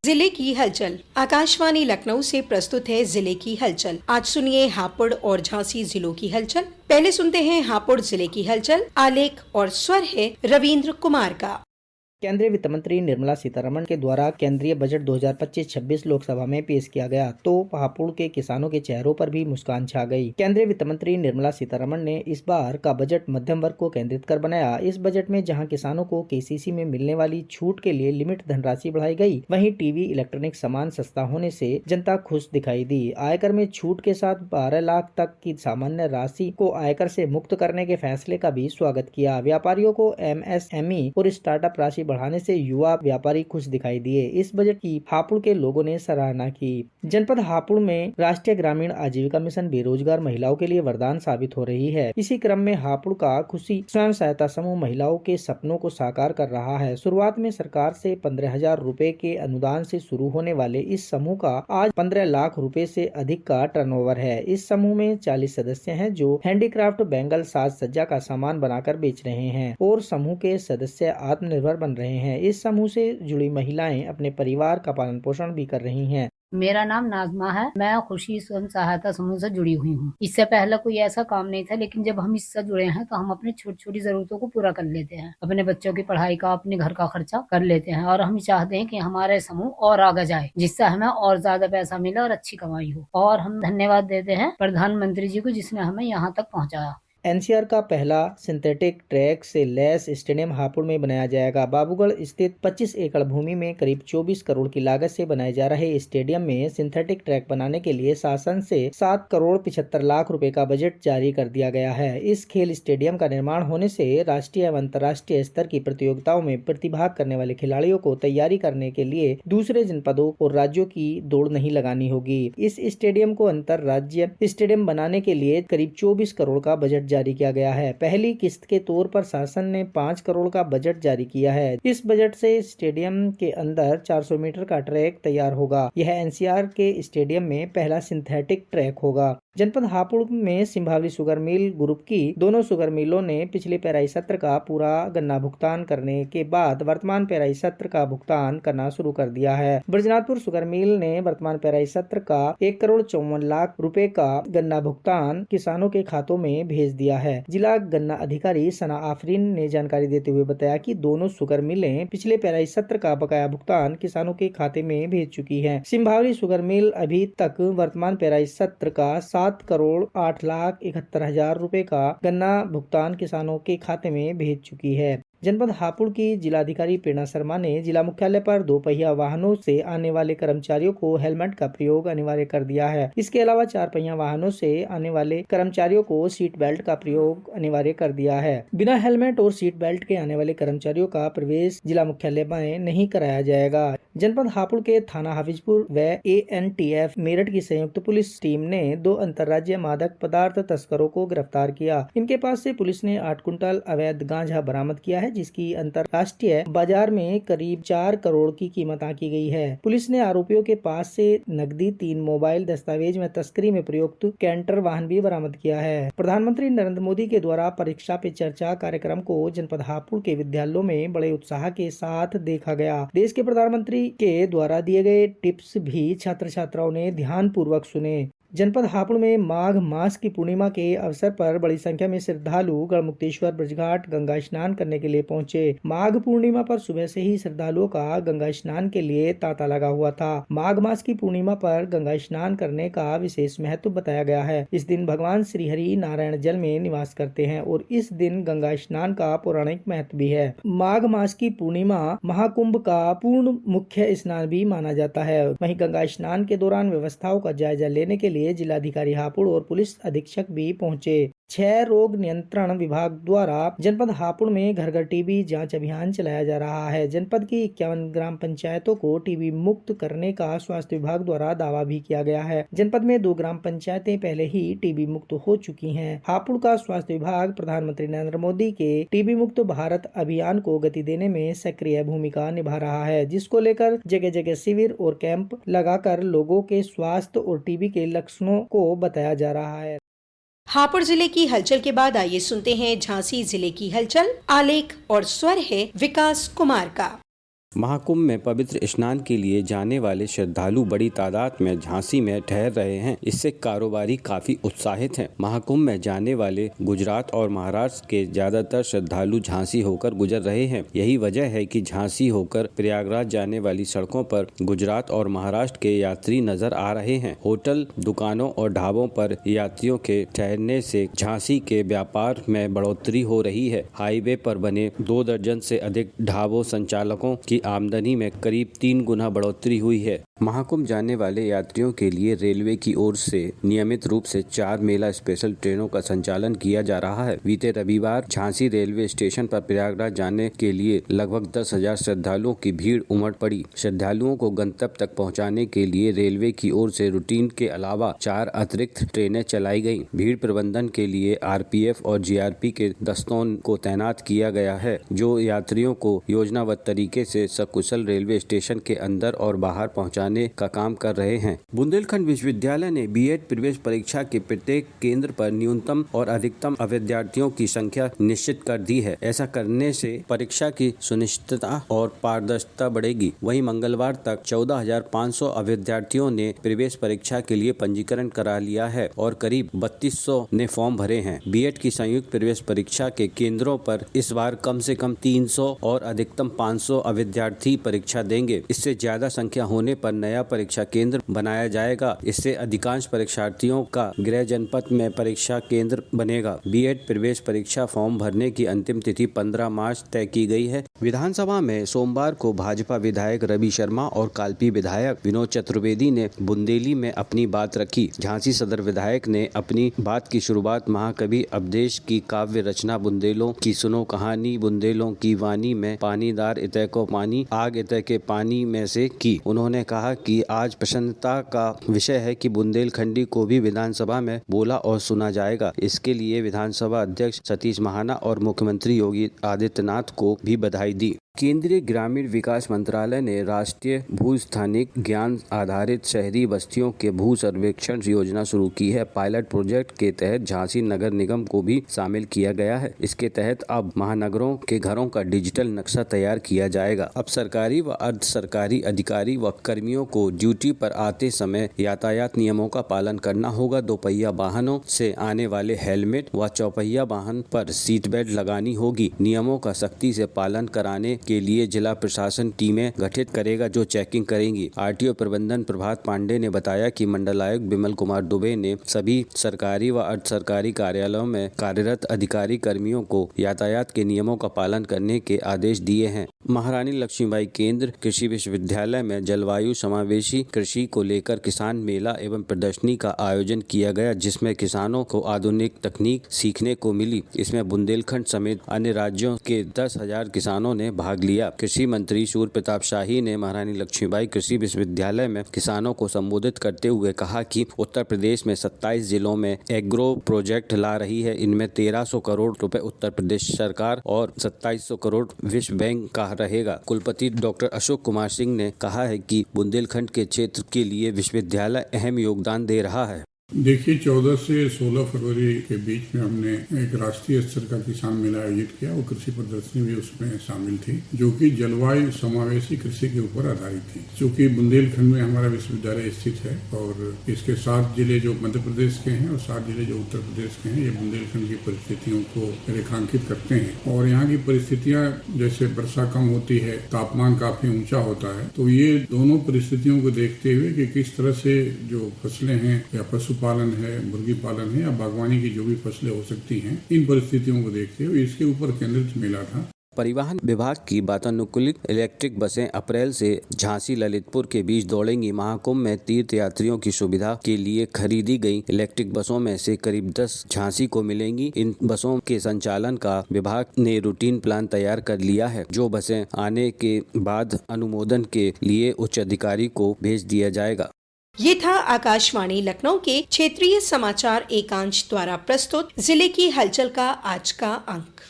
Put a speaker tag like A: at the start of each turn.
A: जिले की हलचल। आकाशवाणी लखनऊ से प्रस्तुत है जिले की हलचल। आज सुनिए हापुड़ और झांसी जिलों की हलचल। पहले सुनते हैं हापुड़ जिले की हलचल। आलेख और स्वर है रविंद्र कुमार का।
B: केंद्रीय वित्त मंत्री निर्मला सीतारमण के द्वारा केंद्रीय बजट 2025-26 लोकसभा में पेश किया गया तो हापुड़ के किसानों के चेहरों पर भी मुस्कान छा गई। केंद्रीय वित्त मंत्री निर्मला सीतारमण ने इस बार का बजट मध्यम वर्ग को केंद्रित कर बनाया। इस बजट में जहां किसानों को केसीसी में मिलने वाली छूट के लिए लिमिट धनराशि बढ़ाई गई, वहीं टीवी इलेक्ट्रॉनिक सामान सस्ता होने से जनता खुश दिखाई दी। आयकर में छूट के साथ 12 लाख तक की सामान्य राशि को आयकर से मुक्त करने के फैसले का भी स्वागत किया। व्यापारियों को MSME और स्टार्टअप राशि बढ़ाने से युवा व्यापारी खुश दिखाई दिए। इस बजट की हापुड़ के लोगों ने सराहना की। जनपद हापुड़ में राष्ट्रीय ग्रामीण आजीविका मिशन बेरोजगार महिलाओं के लिए वरदान साबित हो रही है। इसी क्रम में हापुड़ का खुशी स्वयं सहायता समूह महिलाओं के सपनों को साकार कर रहा है। शुरुआत में सरकार से 15,000 रुपए के अनुदान से शुरू होने वाले इस समूह का आज 15 लाख रुपए से अधिक का टर्नओवर है। इस समूह में 40 सदस्य हैं जो हैंडीक्राफ्ट, बैंगल, साज सज्जा का सामान बनाकर बेच रहे हैं और समूह के सदस्य आत्मनिर्भर बन रहे हैं। इस समूह से जुड़ी महिलाएं अपने परिवार का पालन पोषण भी कर रही हैं।
C: मेरा नाम नाजमा है। मैं खुशी स्वयं सहायता समूह से जुड़ी हुई हूँ। इससे पहले कोई ऐसा काम नहीं था, लेकिन जब हम इससे जुड़े हैं तो हम अपनी छोटी छोटी जरूरतों को पूरा कर लेते हैं। अपने बच्चों की पढ़ाई का, अपने घर का खर्चा कर लेते हैं और हम चाहते हैं कि हमारे समूह और आगे जाए, जिससे हमें और ज्यादा पैसा मिले और अच्छी कमाई हो। और हम धन्यवाद देते हैं प्रधानमंत्री जी को, जिसने हमें यहाँ तक पहुँचाया।
B: NCR का पहला सिंथेटिक ट्रैक से लैस स्टेडियम हापुड़ में बनाया जाएगा। बाबूगढ़ स्थित 25 एकड़ भूमि में करीब 24 करोड़ की लागत से बनाए जा रहे स्टेडियम में सिंथेटिक ट्रैक बनाने के लिए शासन से 7 करोड़ 75 लाख रुपए का बजट जारी कर दिया गया है। इस खेल स्टेडियम का निर्माण होने से राष्ट्रीय एवं अंतर्राष्ट्रीय स्तर की प्रतियोगिताओं में प्रतिभाग करने वाले खिलाड़ियों को तैयारी करने के लिए दूसरे जनपदों और राज्यों की दौड़ नहीं लगानी होगी। इस स्टेडियम को अंतर राज्य स्टेडियम बनाने के लिए करीब 24 करोड़ का बजट जारी किया गया है। पहली किस्त के तौर पर शासन ने 5 करोड़ का बजट जारी किया है। इस बजट से स्टेडियम के अंदर 400 मीटर का ट्रैक तैयार होगा। यह NCR के स्टेडियम में पहला सिंथेटिक ट्रैक होगा। जनपद हापुड़ में सिंभावली शुगर मिल ग्रुप की दोनों शुगर मिलों ने पिछले पेराई सत्र का पूरा गन्ना भुगतान करने के बाद वर्तमान पेराई सत्र का भुगतान करना शुरू कर दिया है। ब्रजनाथपुर शुगर मिल ने वर्तमान पेराई सत्र का 1 करोड़ 54 लाख रुपए का गन्ना भुगतान किसानों के खातों में भेज दिया है। जिला गन्ना अधिकारी सना आफरीन ने जानकारी देते हुए बताया कि दोनों शुगर मिलें पिछले पेराई सत्र का बकाया भुगतान किसानों के खाते में भेज चुकी है। सिंभावली शुगर मिल अभी तक वर्तमान पेराई सत्र का 7 करोड़ 8 लाख 71 हजार रुपए का गन्ना भुगतान किसानों के खाते में भेज चुकी है। जनपद हापुड़ की जिलाधिकारी प्रेरणा शर्मा ने जिला मुख्यालय पर 2 पहिया वाहनों से आने वाले कर्मचारियों को हेलमेट का प्रयोग अनिवार्य कर दिया है। इसके अलावा 4 पहिया वाहनों से आने वाले कर्मचारियों को सीट बेल्ट का प्रयोग अनिवार्य कर दिया है। बिना हेलमेट और सीट बेल्ट के आने वाले कर्मचारियों का प्रवेश जिला मुख्यालय में नहीं कराया जाएगा। जनपद हापुड़ के थाना हाफिजपुर व ANTF मेरठ की संयुक्त पुलिस टीम ने 2 अंतर्राज्यीय मादक पदार्थ तस्करों को गिरफ्तार किया। इनके पास से पुलिस ने 8 कुंटल अवैध गांजा बरामद किया है, जिसकी अंतर्राष्ट्रीय बाजार में करीब 4 करोड़ की कीमत आंकी गई है। पुलिस ने आरोपियों के पास से नकदी, 3 मोबाइल, दस्तावेज में तस्करी में प्रयुक्त कैंटर वाहन भी बरामद किया है। प्रधानमंत्री नरेंद्र मोदी के द्वारा परीक्षा पे चर्चा कार्यक्रम को जनपद हापुड़ के विद्यालयों में बड़े उत्साह के साथ देखा गया। देश के प्रधानमंत्री के द्वारा दिए गए टिप्स भी छात्र छात्राओं ने ध्यान पूर्वक सुने। जनपद हापुड़ में माघ मास की पूर्णिमा के अवसर पर बड़ी संख्या में श्रद्धालु गढ़मुक्तेश्वर ब्रजघाट गंगा स्नान करने के लिए पहुंचे। माघ पूर्णिमा पर सुबह से ही श्रद्धालुओं का गंगा स्नान के लिए तांता लगा हुआ था। माघ मास की पूर्णिमा पर गंगा स्नान करने का विशेष महत्व बताया गया है। इस दिन भगवान श्री हरि नारायण जल में निवास करते हैं और इस दिन गंगा स्नान का पौराणिक महत्व भी है। माघ मास की पूर्णिमा महाकुंभ का पूर्ण मुख्य स्नान भी माना जाता है। वहीं गंगा स्नान के दौरान व्यवस्थाओं का जायजा लेने के लिए जिलाधिकारी हापुड़ और पुलिस अधीक्षक भी पहुंचे। क्षय रोग नियंत्रण विभाग द्वारा जनपद हापुड़ में घर घर टीबी जांच अभियान चलाया जा रहा है। जनपद की 51 ग्राम पंचायतों को टीबी मुक्त करने का स्वास्थ्य विभाग द्वारा दावा भी किया गया है। जनपद में 2 ग्राम पंचायतें पहले ही टीबी मुक्त हो चुकी हैं। हापुड़ का स्वास्थ्य विभाग प्रधानमंत्री नरेंद्र मोदी के टीबी मुक्त भारत अभियान को गति देने में सक्रिय भूमिका निभा रहा है, जिसको लेकर जगह जगह शिविर और कैंप लगाकर लोगों के स्वास्थ्य और टीबी के लक्षणों को बताया जा रहा है।
A: हापुड़ जिले की हलचल के बाद आइए सुनते हैं झांसी जिले की हलचल। आलेख और स्वर है विकास कुमार का।
D: महाकुंभ में पवित्र स्नान के लिए जाने वाले श्रद्धालु बड़ी तादाद में झांसी में ठहर रहे हैं। इससे कारोबारी काफी उत्साहित हैं। महाकुंभ में जाने वाले गुजरात और महाराष्ट्र के ज्यादातर श्रद्धालु झांसी होकर गुजर रहे हैं। यही वजह है कि झांसी होकर प्रयागराज जाने वाली सड़कों पर गुजरात और महाराष्ट्र के यात्री नजर आ रहे हैं। होटल, दुकानों और ढाबों पर यात्रियों के ठहरने से झांसी के व्यापार में बढ़ोतरी हो रही है। हाईवे पर बने 2 दर्जन से अधिक ढाबों संचालकों की आमदनी में करीब 3 गुना बढ़ोतरी हुई है। महाकुंभ जाने वाले यात्रियों के लिए रेलवे की ओर से नियमित रूप से 4 मेला स्पेशल ट्रेनों का संचालन किया जा रहा है। बीते रविवार झांसी रेलवे स्टेशन पर प्रयागराज जाने के लिए लगभग 10,000 श्रद्धालुओं की भीड़ उमड़ पड़ी। श्रद्धालुओं को गंतव्य तक पहुंचाने के लिए रेलवे की ओर से रूटीन के अलावा 4 अतिरिक्त ट्रेनें चलाई गयी। भीड़ प्रबंधन के लिए आरपीएफ और जीआरपी के दस्तों को तैनात किया गया है, जो यात्रियों को योजनाबद्ध तरीके से सकुशल रेलवे स्टेशन के अंदर और बाहर पहुंचाने का काम कर रहे हैं। बुंदेलखंड विश्वविद्यालय ने बीएड प्रवेश परीक्षा के प्रत्येक केंद्र पर न्यूनतम और अधिकतम अभ्यर्थियों की संख्या निश्चित कर दी है। ऐसा करने से परीक्षा की सुनिश्चितता और पारदर्शिता बढ़ेगी। वहीं मंगलवार तक 14,500 अभ्यर्थियों ने प्रवेश परीक्षा के लिए पंजीकरण करा लिया है और करीब 3200 ने फॉर्म भरे हैं। बीएड की संयुक्त प्रवेश परीक्षा के केंद्रों पर इस बार कम से कम 300 और अधिकतम 500 अभ्यर्थी परीक्षा देंगे। इससे ज्यादा संख्या होने पर नया परीक्षा केंद्र बनाया जाएगा। इससे अधिकांश परीक्षार्थियों का गृह जनपद में परीक्षा केंद्र बनेगा। बीएड प्रवेश परीक्षा फॉर्म भरने की अंतिम तिथि 15 मार्च तय की गई है। विधानसभा में सोमवार को भाजपा विधायक रवि शर्मा और काल्पी विधायक विनोद चतुर्वेदी ने बुंदेली में अपनी बात रखी। झांसी सदर विधायक ने अपनी बात की शुरुआत महाकवि अवधेश की काव्य रचना बुंदेलों की सुनो कहानी, बुंदेलों की वाणी में पानीदार इतय को पानी, आग इतय के पानी में से की। उन्होंने कहा कि आज प्रसन्नता का विषय है कि बुंदेलखंडी को भी विधानसभा में बोला और सुना जाएगा। इसके लिए विधानसभा अध्यक्ष सतीश महाना और मुख्यमंत्री योगी आदित्यनाथ को भी बधाई दी। केंद्रीय ग्रामीण विकास मंत्रालय ने राष्ट्रीय भूस्थानिक ज्ञान आधारित शहरी बस्तियों के भू सर्वेक्षण योजना शुरू की है। पायलट प्रोजेक्ट के तहत झांसी नगर निगम को भी शामिल किया गया है। इसके तहत अब महानगरों के घरों का डिजिटल नक्शा तैयार किया जाएगा। अब सरकारी व अर्ध सरकारी अधिकारी व कर्मियों को ड्यूटी पर आते समय यातायात नियमों का पालन करना होगा। 2 पहिया वाहनों से आने वाले हेलमेट व चौपहिया वाहन पर सीट बेल्ट लगानी होगी। नियमों का सख्ती से पालन कराने के लिए जिला प्रशासन टीमें गठित करेगा जो चेकिंग करेंगी। आरटीओ प्रबंधन प्रभात पांडे ने बताया कि मंडलायुक्त विमल कुमार दुबे ने सभी सरकारी व अर्ध सरकारी कार्यालयों में कार्यरत अधिकारी कर्मियों को यातायात के नियमों का पालन करने के आदेश दिए हैं। महारानी लक्ष्मीबाई केंद्र कृषि विश्वविद्यालय में जलवायु समावेशी कृषि को लेकर किसान मेला एवं प्रदर्शनी का आयोजन किया गया, जिसमें किसानों को आधुनिक तकनीक सीखने को मिली। इसमें बुंदेलखंड समेत अन्य राज्यों के 10,000 किसानों ने भाग लिया। कृषि मंत्री सूर्य प्रताप शाही ने महारानी लक्ष्मीबाई कृषि विश्वविद्यालय में किसानों को संबोधित करते हुए कहा कि उत्तर प्रदेश में 27 जिलों में एग्रो प्रोजेक्ट ला रही है। इनमें 1300 करोड़ रुपए उत्तर प्रदेश सरकार और 2700 करोड़ विश्व बैंक का रहेगा। कुलपति डॉक्टर अशोक कुमार सिंह ने कहा है कि बुंदेलखंड के क्षेत्र के लिए विश्वविद्यालय अहम योगदान दे रहा है।
E: देखिए, 14 से 16 फरवरी के बीच में हमने एक राष्ट्रीय स्तर का किसान मेला आयोजित किया और कृषि प्रदर्शनी भी उसमें शामिल थी, जो कि जलवायु समावेशी कृषि के ऊपर आधारित थी। चूँकि बुंदेलखंड में हमारा विश्वविद्यालय स्थित है और इसके 7 जिले जो मध्य प्रदेश के हैं और 7 जिले जो उत्तर प्रदेश के हैं, ये बुंदेलखंड की परिस्थितियों को रेखांकित करते हैं। और यहाँ की परिस्थितियाँ, जैसे वर्षा कम होती है, तापमान काफी ऊंचा होता है, तो ये दोनों परिस्थितियों को देखते हुए कि किस तरह से जो फसलें हैं या पशुपालन है, मुर्गी पालन है या बागवानी की जो भी फसलें हो सकती हैं, इन परिस्थितियों को देखते हुए इसके ऊपर केंद्रित मेला था।
D: परिवहन विभाग की वातानुकूलित इलेक्ट्रिक बसें अप्रैल से झांसी ललितपुर के बीच दौड़ेंगी। महाकुंभ में तीर्थ यात्रियों की सुविधा के लिए खरीदी गई इलेक्ट्रिक बसों में से करीब 10 झांसी को मिलेंगी। इन बसों के संचालन का विभाग ने रूटीन प्लान तैयार कर लिया है, जो बसें आने के बाद अनुमोदन के लिए उच्च अधिकारी को भेज दिया जाएगा।
A: ये था आकाशवाणी लखनऊ के क्षेत्रीय समाचार एकांश द्वारा प्रस्तुत जिले की हलचल का आज का अंक।